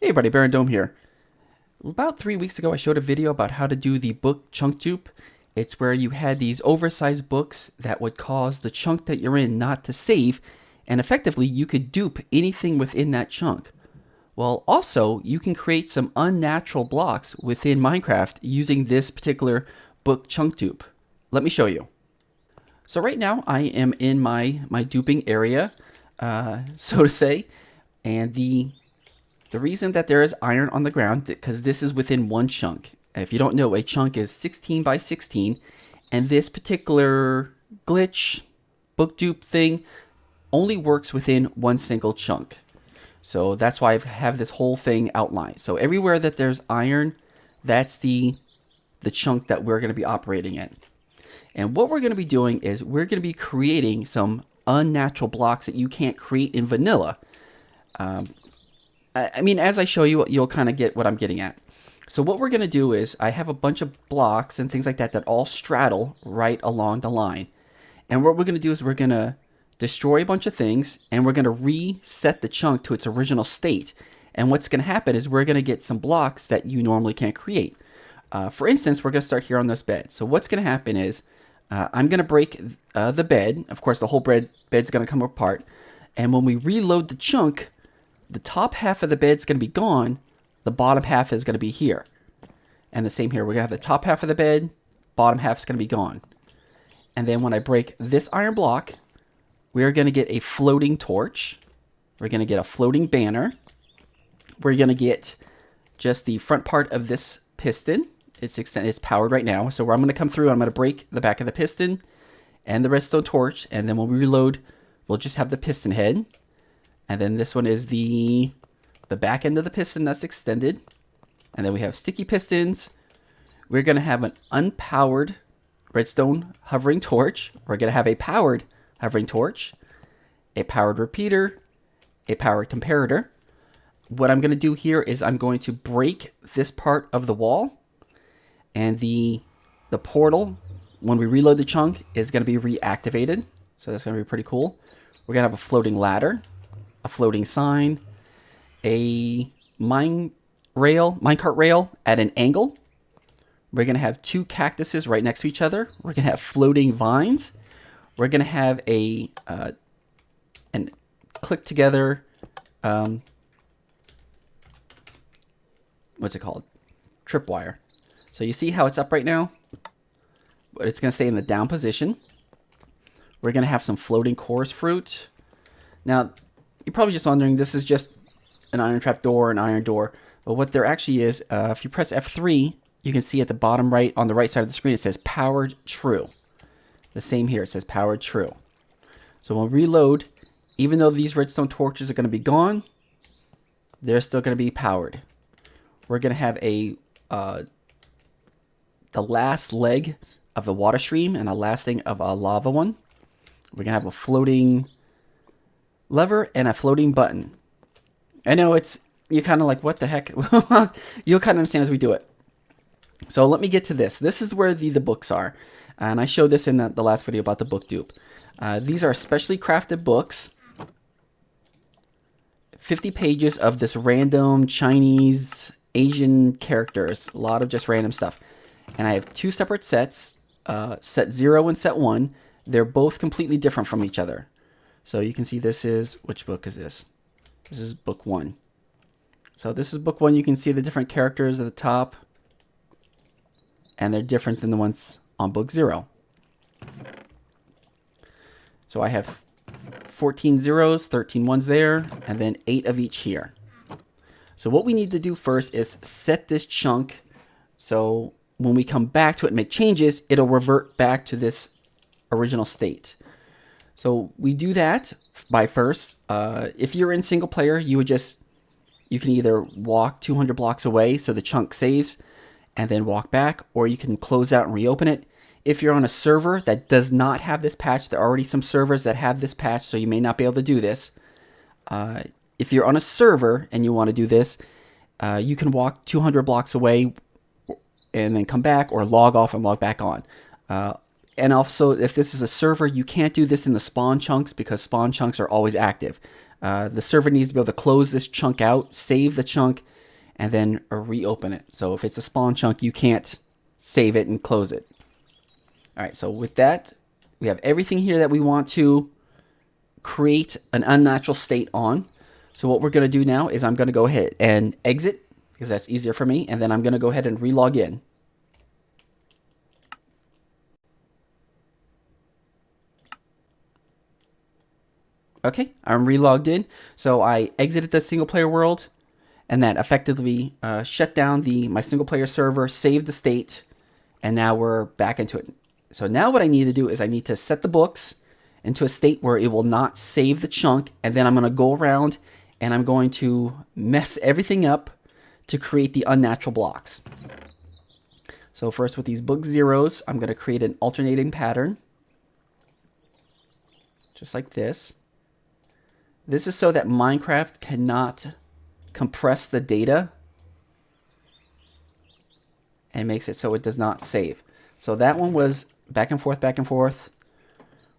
Hey everybody, Baron Dome here. About 3 weeks ago, I showed a video about how to do the book chunk dupe. It's where you had these oversized books that would cause the chunk that you're in not to save, and effectively you could dupe anything within that chunk. Well, also, you can create some unnatural blocks within Minecraft using this particular book chunk dupe. Let me show you. So right now, I am in my duping area, so to say, and the reason that there is iron on the ground, because this is within one chunk. If you don't know, a chunk is 16 by 16, and this particular glitch, book dupe thing, only works within one single chunk. So that's why I have this whole thing outlined. So everywhere that there's iron, that's the chunk that we're going to be operating in. And what we're going to be doing is we're going to be creating some unnatural blocks that you can't create in vanilla. I mean, as I show you, you'll kind of get what I'm getting at. So what we're going to do is I have a bunch of blocks and things like that that all straddle right along the line. And what we're going to do is we're going to destroy a bunch of things, and we're going to reset the chunk to its original state. And what's going to happen is we're going to get some blocks that you normally can't create. For instance, we're going to start here on this bed. So what's going to happen is I'm going to break the bed. Of course, the whole bed's going to come apart. And when we reload the chunk, the top half of the bed's going to be gone. The bottom half is going to be here. And the same here. We're going to have the top half of the bed. Bottom half is going to be gone. And then when I break this iron block, we're going to get a floating torch. We're going to get a floating banner. We're going to get just the front part of this piston. It's powered right now. So I'm going to come through. I'm going to break the back of the piston and the redstone torch. And then when we reload, we'll just have the piston head. And then this one is the back end of the piston that's extended. And then we have sticky pistons. We're going to have an unpowered redstone hovering torch. We're going to have a powered hovering torch, a powered repeater, a powered comparator. What I'm going to do here is I'm going to break this part of the wall. And the portal, when we reload the chunk, is going to be reactivated. So that's going to be pretty cool. We're going to have a floating ladder, a floating sign, a minecart rail at an angle. We're going to have two cactuses right next to each other. We're going to have floating vines. We're going to have an click together, what's it called? Tripwire. So you see how it's up right now? But it's going to stay in the down position. We're going to have some floating chorus fruit. Now, you're probably just wondering, this is just an iron trap door, an iron door. But what there actually is, if you press F3, you can see at the bottom right, on the right side of the screen, it says powered true. The same here, it says powered true. So when we reload, even though these redstone torches are going to be gone, they're still going to be powered. We're going to have the last leg of the water stream and the last thing of a lava one. We're going to have a floating lever and a floating button. I know you're kind of like, what the heck? You'll kind of understand as we do it. So let me get to this. This is where the books are. And I showed this in the last video about the book dupe. These are specially crafted books. 50 pages of this random Chinese, Asian characters. A lot of just random stuff. And I have two separate sets. Set 0 and set 1. They're both completely different from each other. So you can see which book is this? This is book 1. So this is book 1. You can see the different characters at the top. And they're different than the ones on book 0. So I have 14 zeros, 13 ones there, and then 8 of each here. So what we need to do first is set this chunk so when we come back to it and make changes, it'll revert back to this original state. So we do that by first. If you're in single player, you can either walk 200 blocks away so the chunk saves and then walk back, or you can close out and reopen it. If you're on a server that does not have this patch, there are already some servers that have this patch, so you may not be able to do this. If you're on a server and you want to do this, you can walk 200 blocks away and then come back, or log off and log back on. And also, if this is a server, you can't do this in the spawn chunks because spawn chunks are always active. The server needs to be able to close this chunk out, save the chunk, and then reopen it. So if it's a spawn chunk, you can't save it and close it. All right, so with that, we have everything here that we want to create an unnatural state on. So what we're going to do now is I'm going to go ahead and exit, because that's easier for me, and then I'm going to go ahead and relog in. Okay, I'm relogged in. So I exited the single player world, and that effectively shut down my single player server, saved the state, and now we're back into it. So now what I need to do is I need to set the books into a state where it will not save the chunk, and then I'm going to go around and I'm going to mess everything up to create the unnatural blocks. So first, with these book zeros, I'm going to create an alternating pattern, just like this. This is so that Minecraft cannot compress the data and makes it so it does not save. So that one was back and forth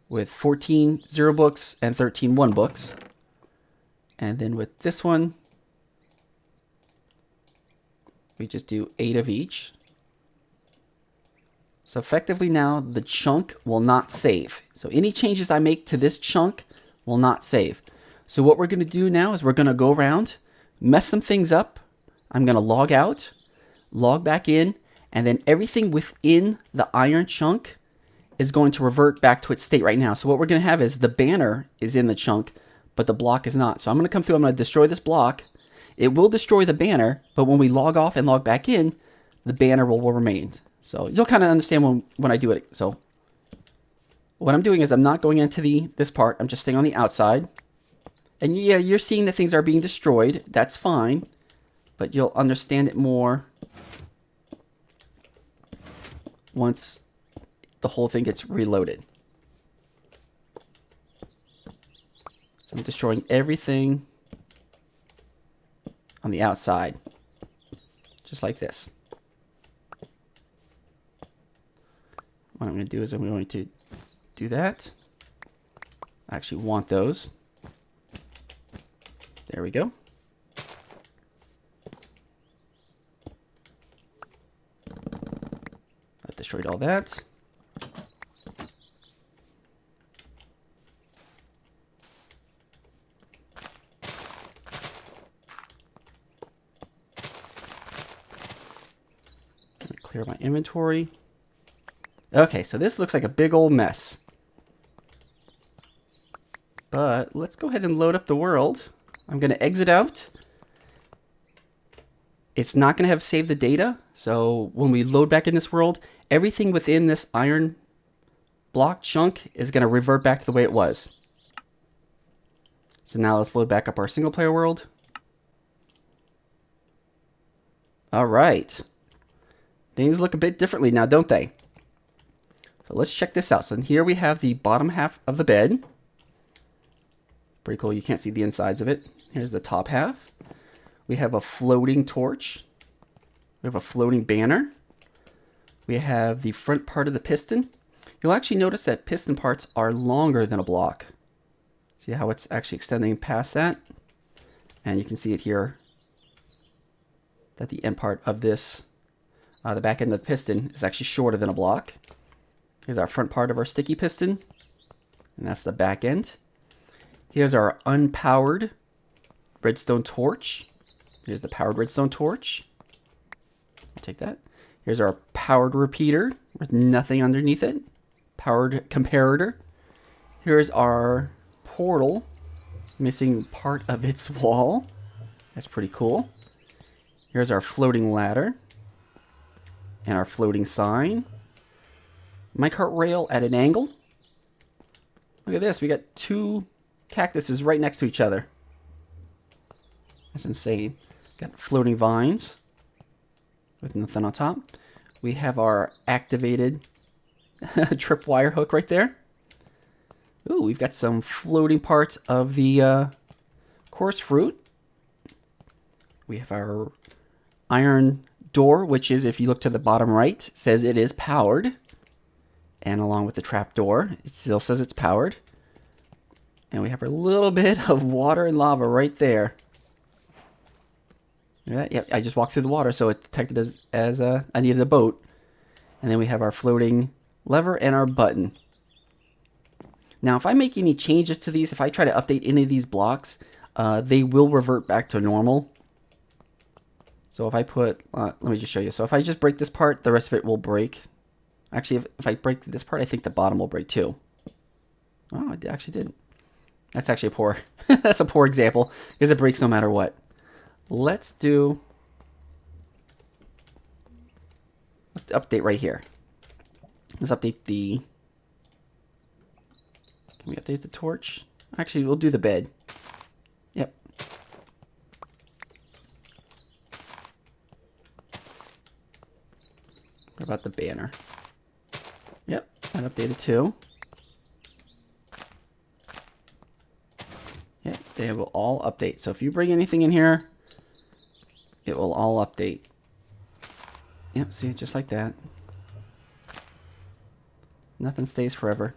with 14 0 books and 13 1 books. And then with this one, we just do 8 of each. So effectively now the chunk will not save. So any changes I make to this chunk will not save. So what we're going to do now is we're going to go around, mess some things up. I'm going to log out, log back in, and then everything within the iron chunk is going to revert back to its state right now. So what we're going to have is the banner is in the chunk, but the block is not. So I'm going to come through, I'm going to destroy this block. It will destroy the banner, but when we log off and log back in, the banner will remain. So you'll kind of understand when I do it. So what I'm doing is I'm not going into this part. I'm just staying on the outside. And yeah, you're seeing that things are being destroyed. That's fine, but you'll understand it more once the whole thing gets reloaded. So I'm destroying everything on the outside, just like this. What I'm going to do is I'm going to do that. I actually want those. There we go. I've destroyed all that. Clear my inventory. Okay, so this looks like a big old mess. But let's go ahead and load up the world. I'm going to exit out. It's not going to have saved the data. So when we load back in this world, everything within this iron block chunk is going to revert back to the way it was. So now let's load back up our single player world. All right. Things look a bit differently now, don't they? So let's check this out. So here we have the bottom half of the bed. Pretty cool. You can't see the insides of it. Here's the top half. We have a floating torch. We have a floating banner. We have the front part of the piston. You'll actually notice that piston parts are longer than a block. See how it's actually extending past that? And you can see it here that the end part of this, the back end of the piston, is actually shorter than a block. Here's our front part of our sticky piston, and that's the back end. Here's our unpowered redstone torch. Here's the powered redstone torch. I'll take that. Here's our powered repeater with nothing underneath it. Powered comparator. Here's our portal, missing part of its wall. That's pretty cool. Here's our floating ladder and our floating sign. Minecart rail at an angle. Look at this. We got two cactuses right next to each other. That's insane. Got floating vines with nothing on top. We have our activated tripwire hook right there. Ooh, we've got some floating parts of the coarse fruit. We have our iron door, which is, if you look to the bottom right, says it is powered. And along with the trap door, it still says it's powered. And we have a little bit of water and lava right there. Yeah, yep, I just walked through the water, so it detected as I needed a boat. And then we have our floating lever and our button. Now, if I make any changes to these, if I try to update any of these blocks, they will revert back to normal. So if I put, let me just show you. So if I just break this part, the rest of it will break. Actually, if I break this part, I think the bottom will break too. Oh, it actually didn't. That's actually a poor, that's a poor example because it breaks no matter what. Let's update right here. Let's update the, can we update the torch? Actually, we'll do the bed. Yep. What about the banner? Yep, that updated too. Yep, they will all update. So if you bring anything in here, it will all update. Yep, see, just like that. Nothing stays forever.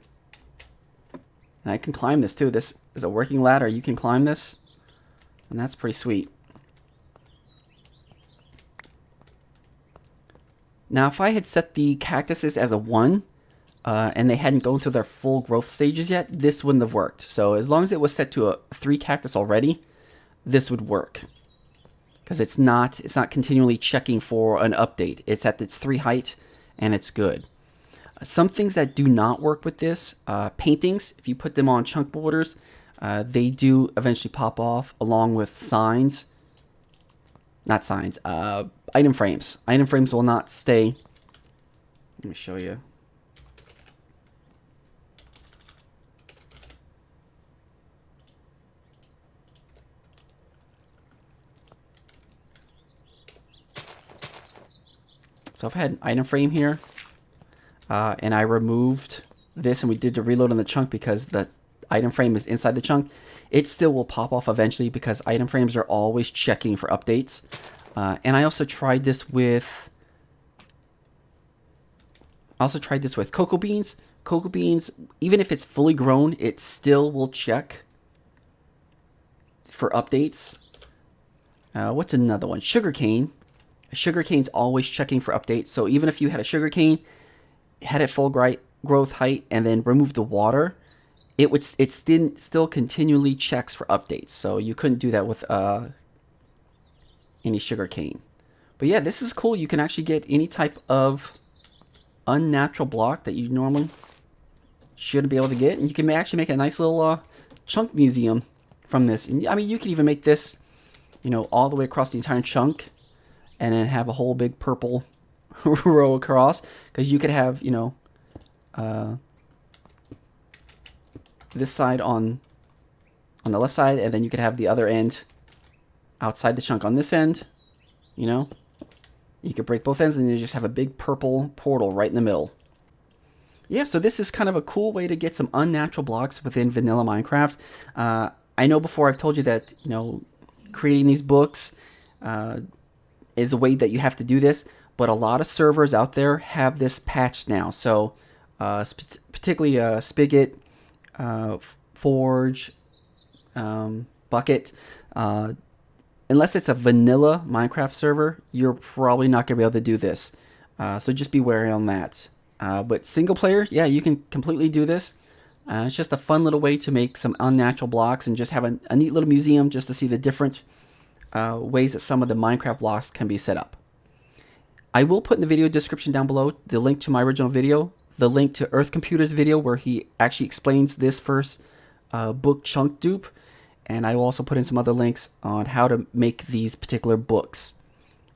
And I can climb this too. This is a working ladder. You can climb this. And that's pretty sweet. Now, if I had set the cactuses as a 1, and they hadn't gone through their full growth stages yet, this wouldn't have worked. So as long as it was set to a 3 cactus already, this would work. Because it's not continually checking for an update. It's at its 3 height, and it's good. Some things that do not work with this, paintings, if you put them on chunk borders, they do eventually pop off along with signs. Not signs, item frames. Item frames will not stay. Let me show you. So if I had an item frame here, and I removed this and we did the reload on the chunk because the item frame is inside the chunk, it still will pop off eventually because item frames are always checking for updates. And I also tried this with cocoa beans. Cocoa beans, even if it's fully grown, it still will check for updates. What's another one? Sugarcane. Sugarcane's always checking for updates. So even if you had a sugarcane, had it full growth height, and then removed the water, it still continually checks for updates. So you couldn't do that with any sugarcane. But yeah, this is cool. You can actually get any type of unnatural block that you normally shouldn't be able to get, and you can actually make a nice little chunk museum from this. And I mean, you could even make this, you know, all the way across the entire chunk, and then have a whole big purple row across, because you could have, you know, this side on the left side, and then you could have the other end outside the chunk on this end. You know, you could break both ends and you just have a big purple portal right in the middle. Yeah, so this is kind of a cool way to get some unnatural blocks within vanilla Minecraft. I know before I've told you that, you know, creating these books is a way that you have to do this, but a lot of servers out there have this patched now. So particularly Spigot, Forge, Bucket, unless it's a vanilla Minecraft server, you're probably not going to be able to do this. So just be wary on that. But single player, yeah, you can completely do this. It's just a fun little way to make some unnatural blocks and just have a neat little museum just to see the different ways that some of the Minecraft blocks can be set up. I will put in the video description down below the link to my original video, the link to Earth Computer's video where he actually explains this first book chunk dupe, and I will also put in some other links on how to make these particular books.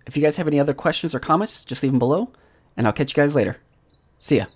If you guys have any other questions or comments, just leave them below, and I'll catch you guys later. See ya.